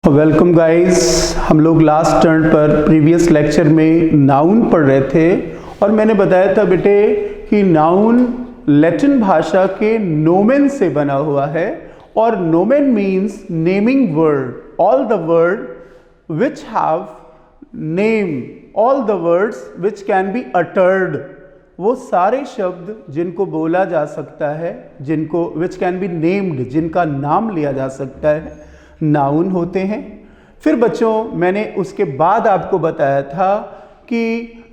Welcome guys. हम लोग last turn पर प्रीवियस लेक्चर में नाउन पढ़ रहे थे और मैंने बताया था बेटे कि नाउन लैटिन भाषा के नोमेन से बना हुआ है और nomen means naming word, all the word which have name, all the words which can be uttered, वो सारे शब्द जिनको बोला जा सकता है, जिनको विच कैन बी नेम्ड, जिनका नाम लिया जा सकता है, नाउन होते हैं। फिर बच्चों मैंने उसके बाद आपको बताया था कि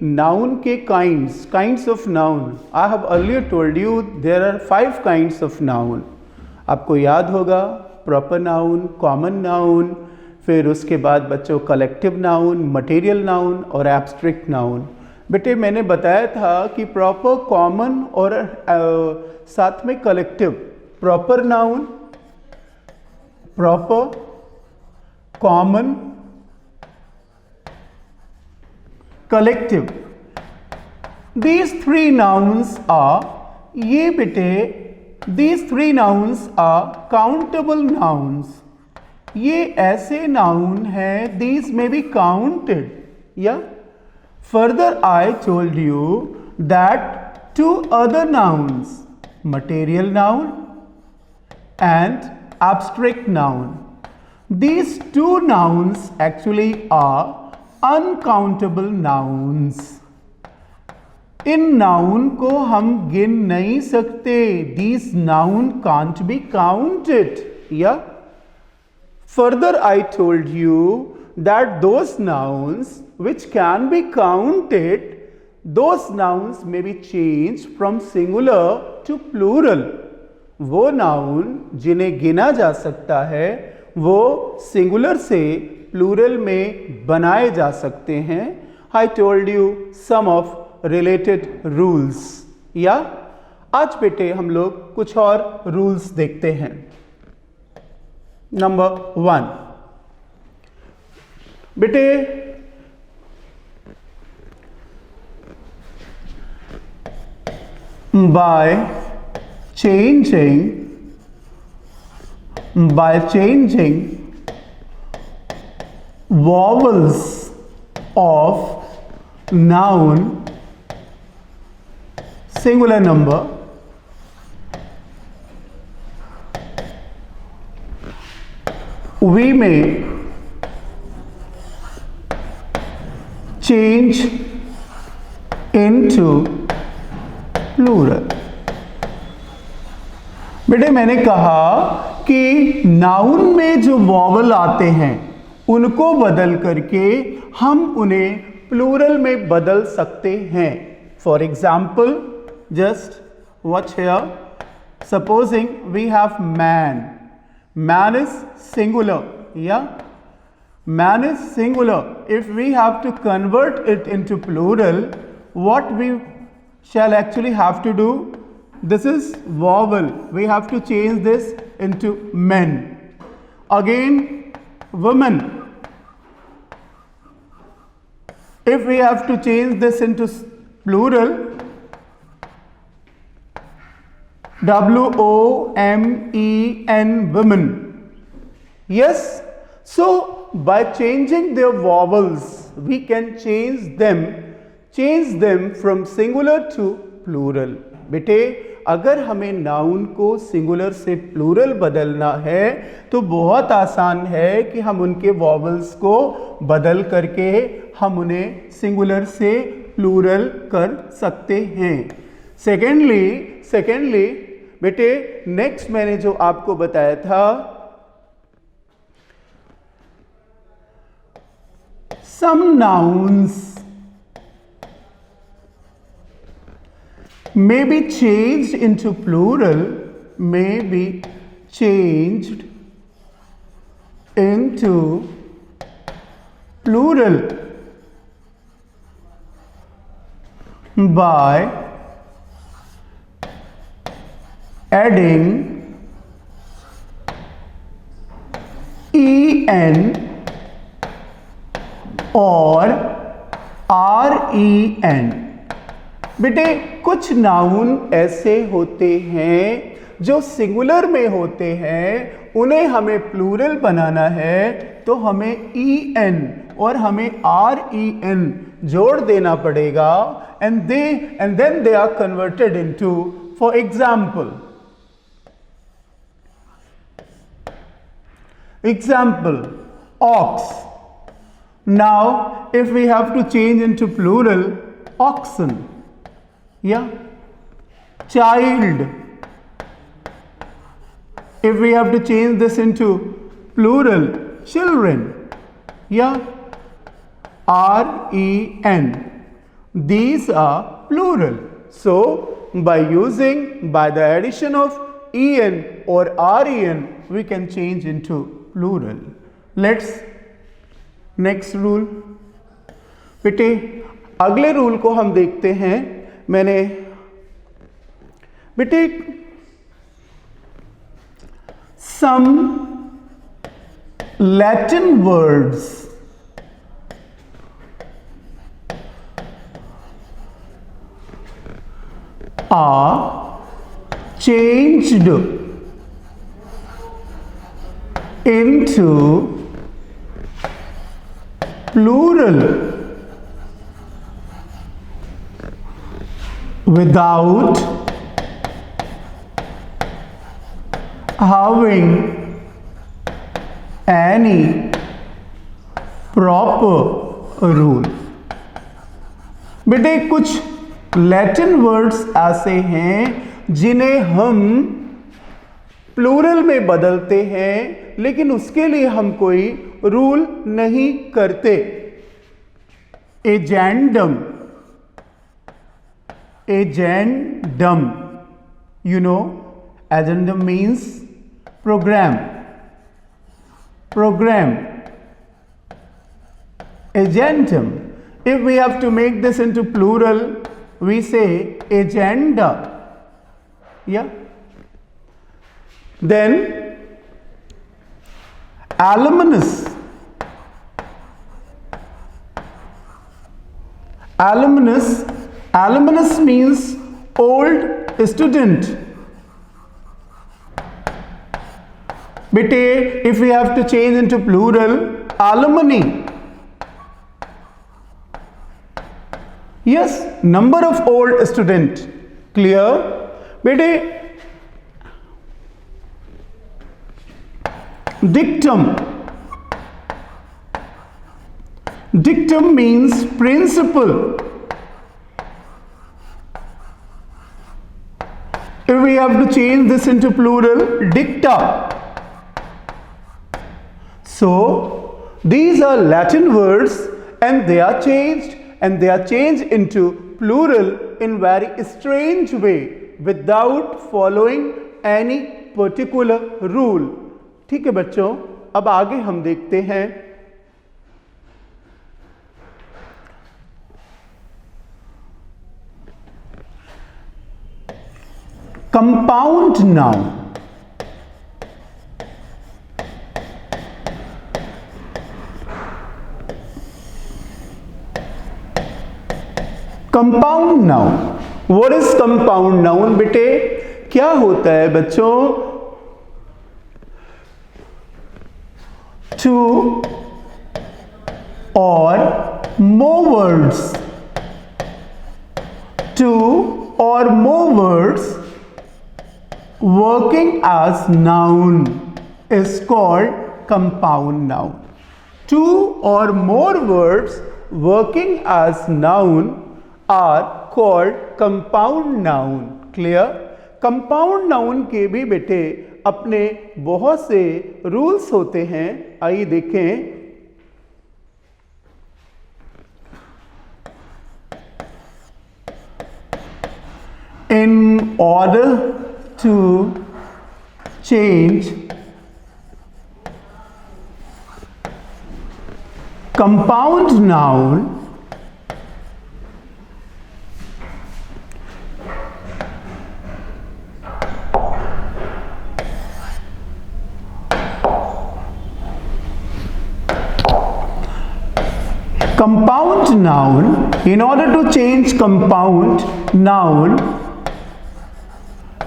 नाउन के kinds of noun. I have earlier told you there are 5 kinds of noun. आपको याद होगा प्रॉपर नाउन, कॉमन नाउन, फिर उसके बाद बच्चों कलेक्टिव नाउन, मटेरियल नाउन और एब्स्ट्रैक्ट नाउन। बेटे मैंने बताया था कि प्रॉपर, कॉमन और साथ में collective, proper noun, proper, common, collective. These three nouns are, ये बेटे these three nouns are countable nouns. ये ऐसे noun हैं, these may be counted. Yeah. Further, I told you that two other nouns, material noun and abstract noun. These two nouns actually are uncountable nouns. In noun को हम गिन नहीं सकते. These noun can't be counted. Yeah. Further, I told you that those nouns which can be counted, those nouns may be changed from singular to plural. वो noun जिन्हें गिना जा सकता है वो सिंगुलर से प्लूरल में बनाए जा सकते हैं. I told you some of related rules. या आज बेटे हम लोग कुछ और रूल्स देखते हैं. नंबर 1 बेटे bye changing vowels of noun singular number, we may change into plural. बेटे मैंने कहा कि नाउन में जो वॉवल आते हैं उनको बदल करके हम उन्हें प्लूरल में बदल सकते हैं. For example just watch here. Supposing we have man. Man is singular. या man is singular. If we have to convert it into plural, what we shall actually have to do, this is vowel, we have to change this into men. Again women, if we have to change this into plural, WOMEN, women. Yes, so by changing their vowels we can change them from singular to plural. बेटे अगर हमें noun को singular से plural बदलना है तो बहुत आसान है कि हम उनके वॉवल्स को बदल करके हम उन्हें सिंगुलर से प्लूरल कर सकते हैं. सेकेंडली बेटे नेक्स्ट मैंने जो आपको बताया था, some nouns may be changed into plural, may be changed into plural by adding en or ren. बेटे कुछ नाउन ऐसे होते हैं जो सिंगुलर में होते हैं उन्हें हमें प्लूरल बनाना है तो हमें en और हमें ren जोड़ देना पड़ेगा and then they are converted into, for example, ox. Now if we have to change into plural, oxen. Yeah. Child. If we have to change this into plural, children. Yeah. ren. These are plural. So by the addition of en or ren, we can change into plural. Let's next rule. बेटे अगले rule को हम देखते हैं. बेटे some Latin words are changed into plural without having any proper rule. बेटे कुछ Latin words ऐसे हैं जिन्हें हम प्लूरल में बदलते हैं, लेकिन उसके लिए हम कोई रूल नहीं करते. Agendum, you know, agendum means program. Agendum. If we have to make this into plural, we say agenda. Yeah. Then alumnus. Alumnus means old student. Bete, if we have to change into plural, alumni. Yes, number of old student. Clear? Bete, dictum. Dictum means principle. If we have to change this into plural, dicta. So these are Latin words and they are changed into plural in very strange way without following any particular rule. ठीक है बच्चों, अब आगे हम देखते हैं compound noun. Compound noun. What is compound noun? बेटे क्या होता है बच्चों? टू और more words, two or more words working as noun is called compound noun. Two or more words working as noun are called compound noun. Clear? compound noun के भी बेटे अपने बहुत से रूल्स होते हैं. आइए देखें. In order to change compound noun, in order to change compound noun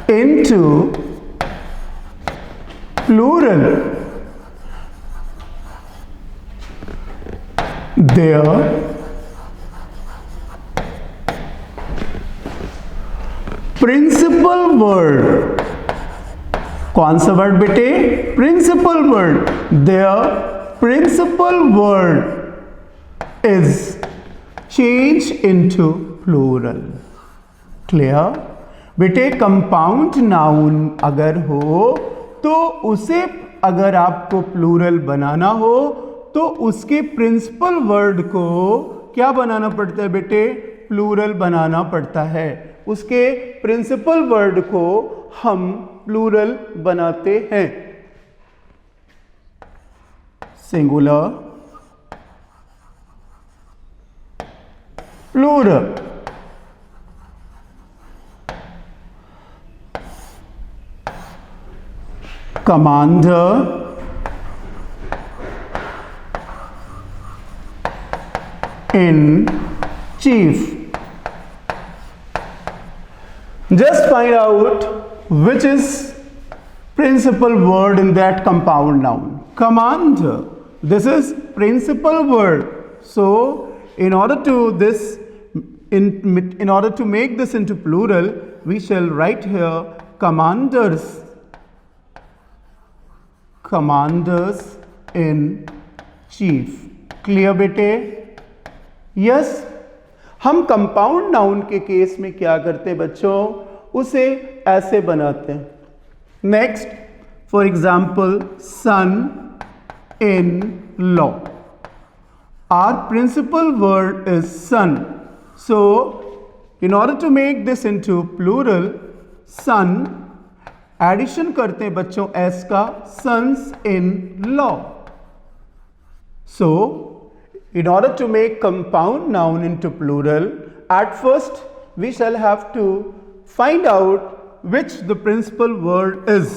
into plural, their principal word, कौन सा वर्ड बेटे? Principal word, their principal word is change into plural. Clear बेटे? कंपाउंड नाउन अगर हो तो उसे अगर आपको प्लूरल बनाना हो तो उसके प्रिंसिपल वर्ड को क्या बनाना पड़ता है बेटे? प्लूरल बनाना पड़ता है। उसके प्रिंसिपल वर्ड को हम प्लूरल बनाते हैं। Singular, plural. Commander, in chief. Just find out which is principal word in that compound noun. Commander. This is principal word. So, in order to make this into plural, we shall write here commanders. Commanders in chief. Clear बेटे? Yes. हम compound noun के case में क्या करते हैं बच्चों? उसे ऐसे बनाते हैं। Next, for example son in law. Our principal word is son, so in order to make this into plural, son addition करते हैं बच्चों एस का, sons in law. So in order to make compound noun into plural, at first we shall have to find out which the principal word is.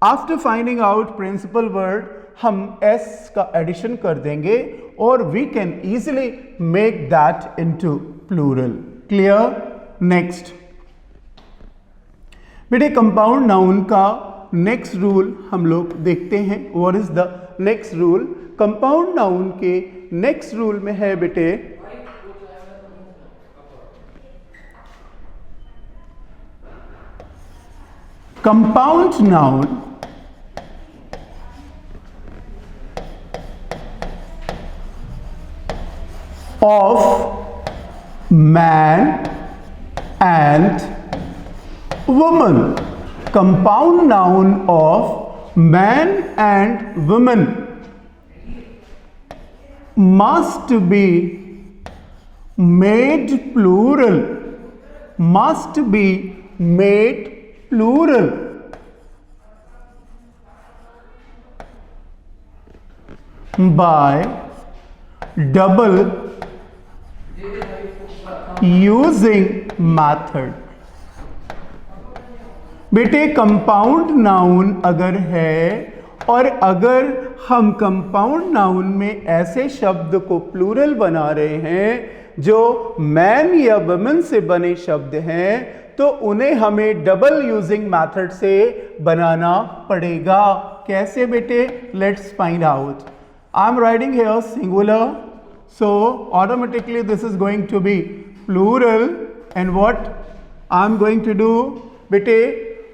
After finding out principal word, हम s का addition कर देंगे और we can easily make that into plural. Clear? Next. बेटे compound noun का next rule हम लोग देखते हैं. What is the next rule? Compound noun के नेक्स्ट रूल में है बेटे compound noun of man and woman. Compound noun of man and woman must be made plural, must be made plural by double using method। बेटे compound noun अगर है और अगर हम कंपाउंड नाउन में ऐसे शब्द को प्लूरल बना रहे हैं जो मैन या वुमेन से बने शब्द हैं तो उन्हें हमें डबल यूजिंग मेथड से बनाना पड़ेगा। कैसे बेटे? Let's find out. I am writing here singular, so automatically this is going to be plural and what I am going to do बेटे?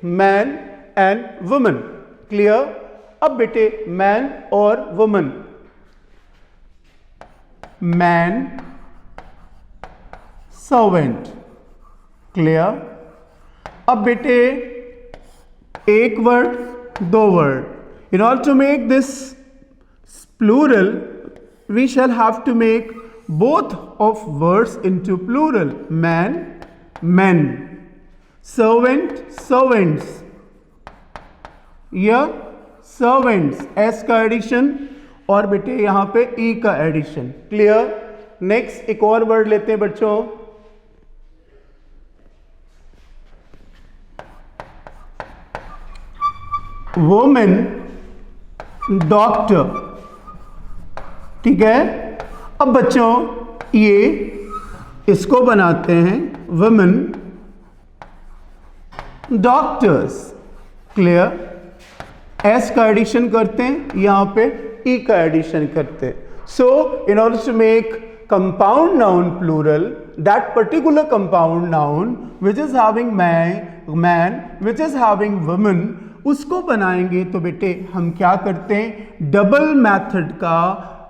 Man and women. क्लियर? अब बेटे मैन और woman, man servant. Clear? अब बेटे एक word, दो word. In order to make this plural we shall have to make both of words into plural. Man man, servant servants, या servants s का addition और बेटे यहां पे ई का एडिशन। क्लियर? नेक्स्ट एक और वर्ड लेते हैं बच्चों, वुमेन डॉक्टर। ठीक है? अब बच्चों ये इसको बनाते हैं वुमेन डॉक्टर्स। क्लियर? एस का एडिशन करते हैं, यहाँ पे ई का एडिशन करते हैं। So in order to make compound noun plural, that particular compound noun which is having man which is having woman, उसको बनाएंगे तो बेटे हम क्या करते हैं, डबल मेथड का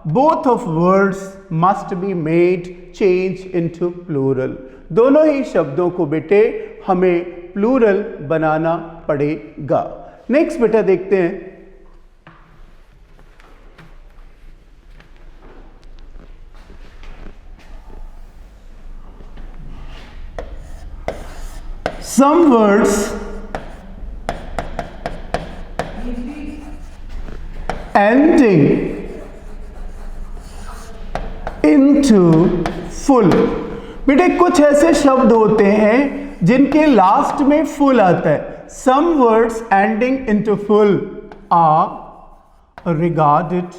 both of words must be made change into plural. दोनों ही शब्दों को बेटे हमें प्लूरल बनाना पड़ेगा। नेक्स्ट बेटा देखते हैं, some words ending into full। बेटे कुछ ऐसे शब्द होते हैं जिनके लास्ट में फुल आता है। Some words ending into full are regarded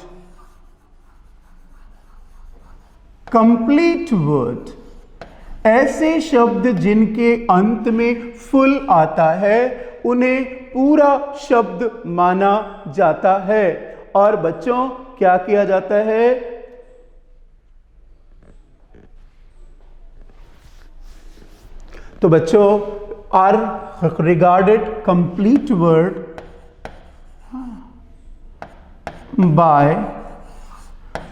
complete word। ऐसे शब्द जिनके अंत में फुल आता है उन्हें पूरा शब्द माना जाता है। और बच्चों क्या किया जाता है, तो बच्चों are regarded complete word by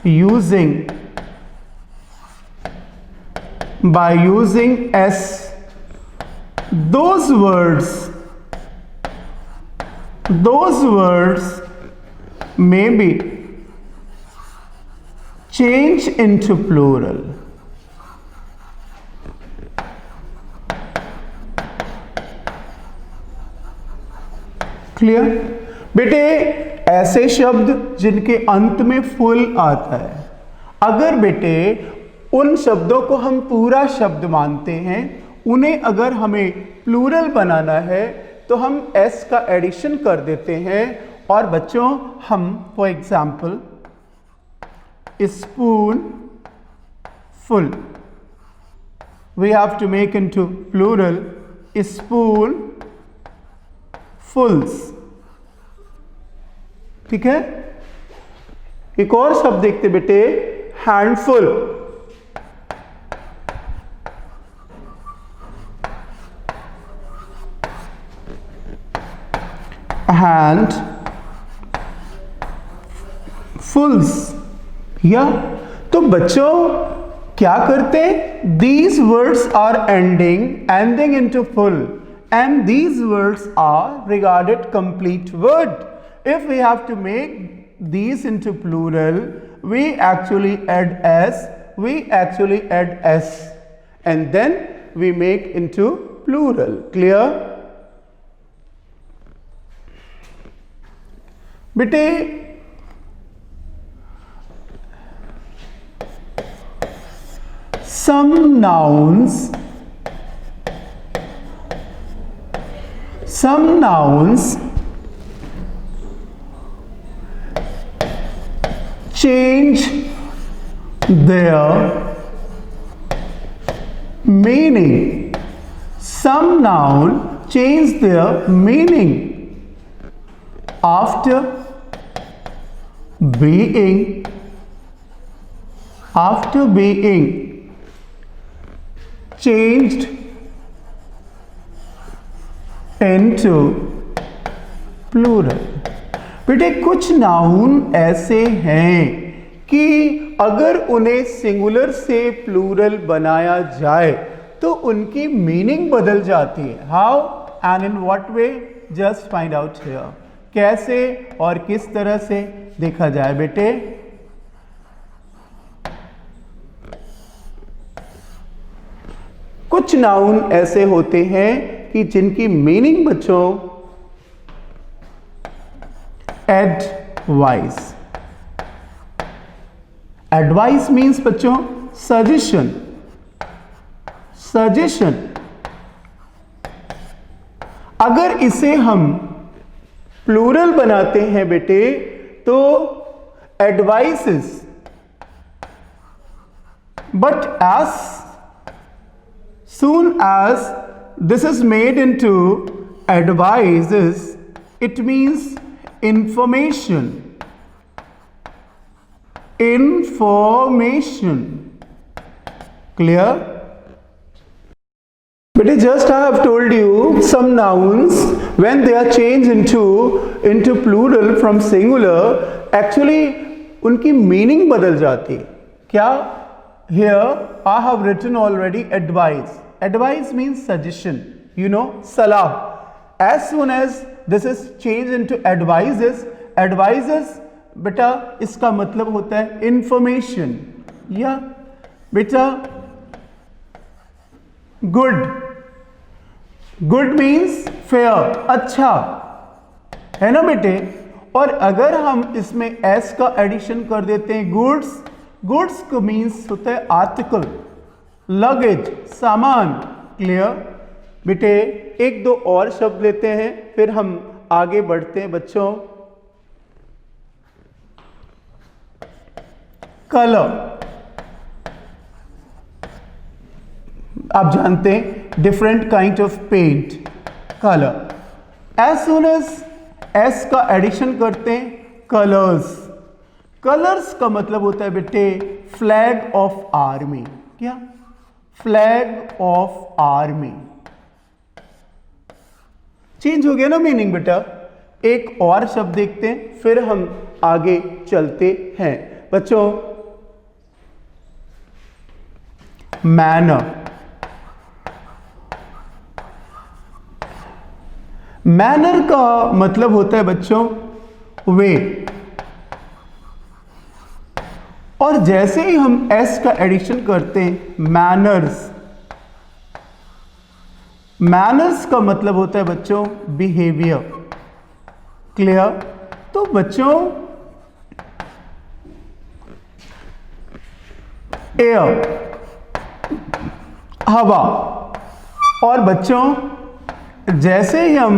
using s, those words may be changed into plural। क्लियर बेटे, ऐसे शब्द जिनके अंत में फुल आता है, अगर बेटे उन शब्दों को हम पूरा शब्द मानते हैं, उन्हें अगर हमें प्लूरल बनाना है तो हम एस का एडिशन कर देते हैं। और बच्चों हम for example spoonful, we have to make into plural spoonfuls. ठीक है, एक और शब्द देखते बेटे, हैंडफुल। हैंड फुल्स। या तो बच्चों क्या करते हैं, these words are ending into full and these words are regarded complete word। If we have to make these into plural, we actually add s and then we make into plural। Clear बेटे, some nouns change their meaning। Some noun change their meaning after being changed into plural। बेटे कुछ noun ऐसे हैं कि अगर उन्हें singular से plural बनाया जाए तो उनकी मीनिंग बदल जाती है। How and in what way, just find out here. कैसे और किस तरह से देखा जाए बेटे, कुछ नाउन ऐसे होते हैं कि जिनकी मीनिंग बच्चों एडवाइस। एडवाइस मीन्स बच्चों सजेशन। अगर इसे हम प्लूरल बनाते हैं बेटे तो advices, but as soon as this is made into advices, it means information, information. Clear? But just I have told you some nouns when they are changed into plural from singular, actually उनकी meaning बदल जाती है. क्या? Here I have written already advice. Advice means suggestion. You know, salah. As soon as this is changed into advices, advices बेटा इसका मतलब होता है इंफॉर्मेशन. या बेटा गुड, गुड मीन्स फेयर, अच्छा है ना बेटे. और अगर हम इसमें एस का एडिशन कर देते हैं गुड्स, गुड्स को मीन्स होता है आर्टिकल, लगेज, सामान. क्लियर बेटे. एक दो और शब्द लेते हैं फिर हम आगे बढ़ते हैं बच्चों. कलर, आप जानते हैं different kind of paint. Colour. As soon as s का एडिशन करते हैं कलर्स. कलर्स का मतलब होता है बेटे फ्लैग ऑफ आर्मी. क्या? Flag of army. चेंज हो गया ना मीनिंग बेटा. एक और शब्द देखते हैं फिर हम आगे चलते हैं बच्चों. मैनर. मैनर का मतलब होता है बच्चों वे. और जैसे ही हम एस का एडिशन करते हैं मैनर्स. मैनर्स का मतलब होता है बच्चों बिहेवियर. क्लियर. तो बच्चों एयर, हवा. और बच्चों जैसे ही हम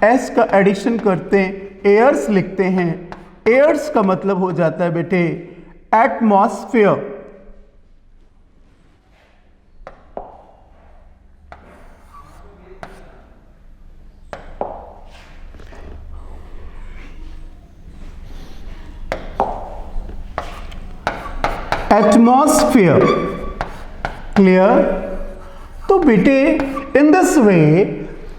एस का एडिशन करते हैं एयर्स लिखते हैं. एयर्स का मतलब हो जाता है बेटे एटमॉस्फेयर. एटमॉस्फेयर. क्लियर. तो बेटे इन दिस वे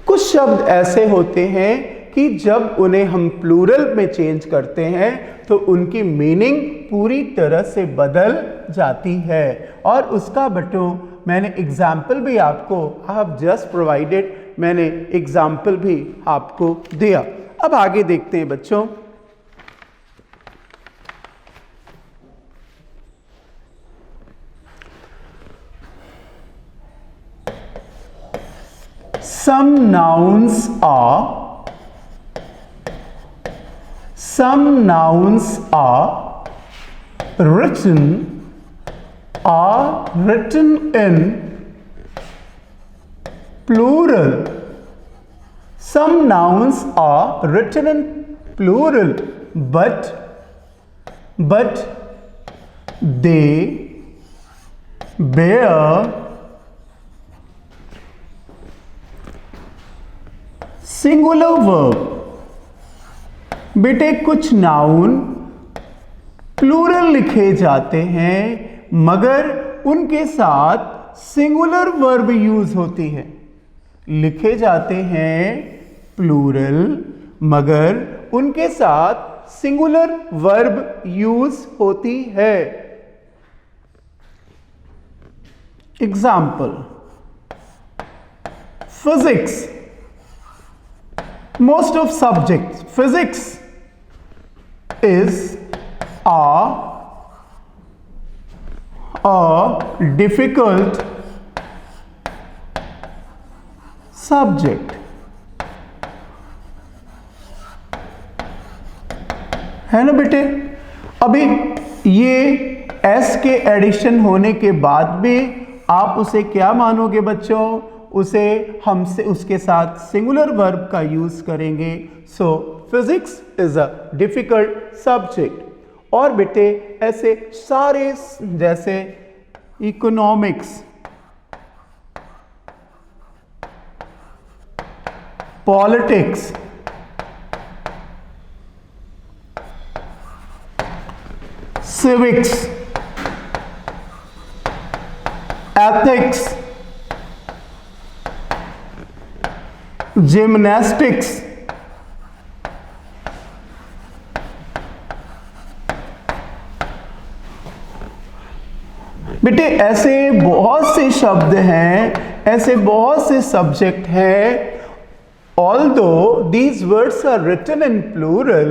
कुछ शब्द ऐसे होते हैं कि जब उन्हें हम प्लूरल में चेंज करते हैं तो उनकी मीनिंग पूरी तरह से बदल जाती है. और उसका बच्चों मैंने एग्जाम्पल भी आपको, आई हैव जस्ट प्रोवाइडेड, मैंने एग्जाम्पल भी आपको दिया. अब आगे देखते हैं बच्चों. Some nouns are written in plural. Some nouns are written in plural, but they bear singular verb. बेटे कुछ नाउन प्लूरल लिखे जाते हैं मगर उनके साथ सिंगुलर वर्ब यूज होती है. लिखे जाते हैं प्लूरल मगर उनके साथ सिंगुलर वर्ब यूज होती है. Example physics. Most of subjects, physics is a difficult subject. है ना बेटे. अभी ये एस के एडिशन होने के बाद भी आप उसे क्या मानोगे बच्चों? उसे हमसे उसके साथ सिंगुलर वर्ब का यूज करेंगे. सो physics is a difficult subject. और बेटे ऐसे सारे जैसे economics, politics, civics, ethics, gymnastics, बेटे ऐसे बहुत से शब्द हैं, ऐसे बहुत से सब्जेक्ट हैं, although these words are written in plural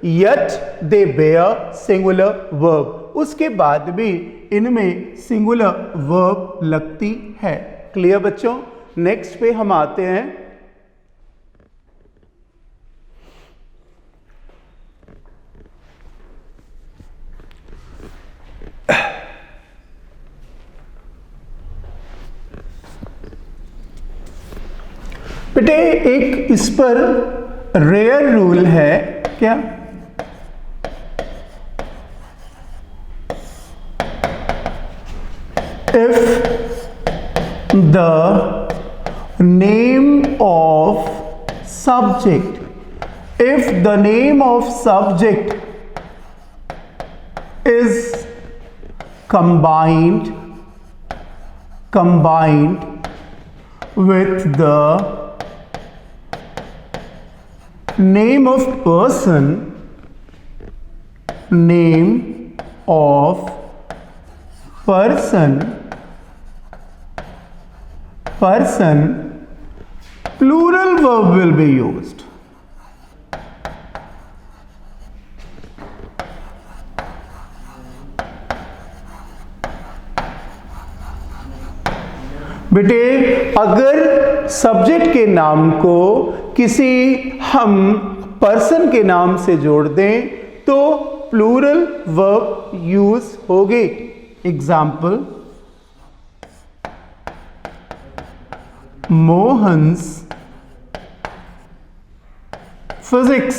yet they bear singular verb. उसके बाद भी इनमें singular verb लगती है। क्लियर बच्चों? नेक्स्ट पे हम आते हैं बेटे एक इस पर रेयर रूल है क्या? If the name of subject, if the name of subject is combined with the name of person, plural verb will be used. बेटे अगर सब्जेक्ट के नाम को किसी हम पर्सन के नाम से जोड़ दें तो प्लूरल वर्ब यूज होगी। Example, Mohan's physics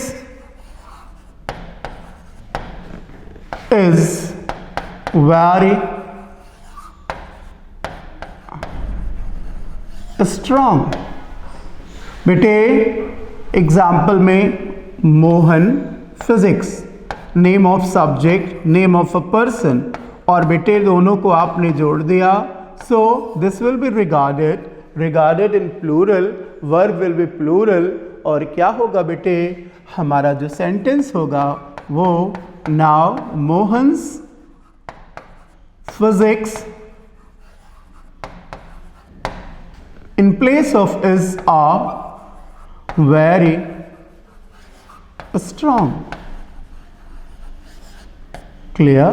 is very strong. बेटे एग्जाम्पल में Mohan physics, name of subject, name of a person, और बेटे दोनों को आपने जोड़ दिया, so this will be regarded in plural, verb will be plural, और क्या होगा बेटे हमारा जो सेंटेंस होगा वो now Mohan's physics in place of is are very strong. Clear?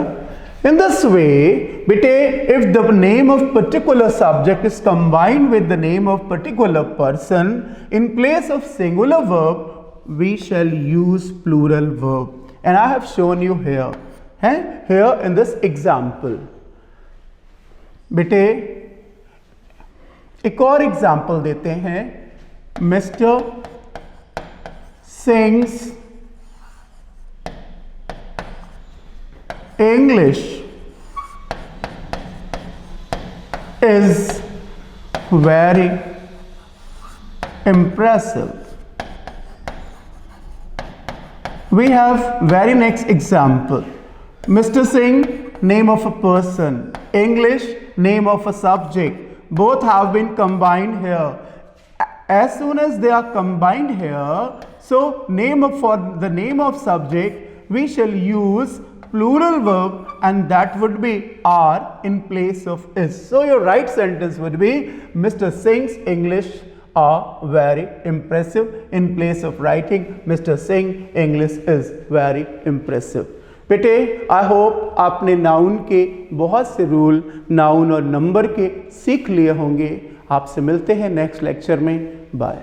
In this way, bete, if the name of particular subject is combined with the name of particular person, in place of singular verb, we shall use plural verb. And I have shown you here. Here in this example. Bete, एक और example देते हैं, mister sings English is very impressive. We have very next example. Mr. Singh, name of a person. English, name of a subject. Both have been combined here. As soon as they are combined here, so for the name of subject, we shall use plural verb, and that would be are in place of is. So your right sentence would be Mr. Singh's English are very impressive. In place of writing Mr. Singh English is very impressive. बेटे I hope आपने noun के बहुत से rule, noun और number के सीख लिए होंगे। आपसे मिलते हैं नेक्स्ट लेक्चर में। बाय।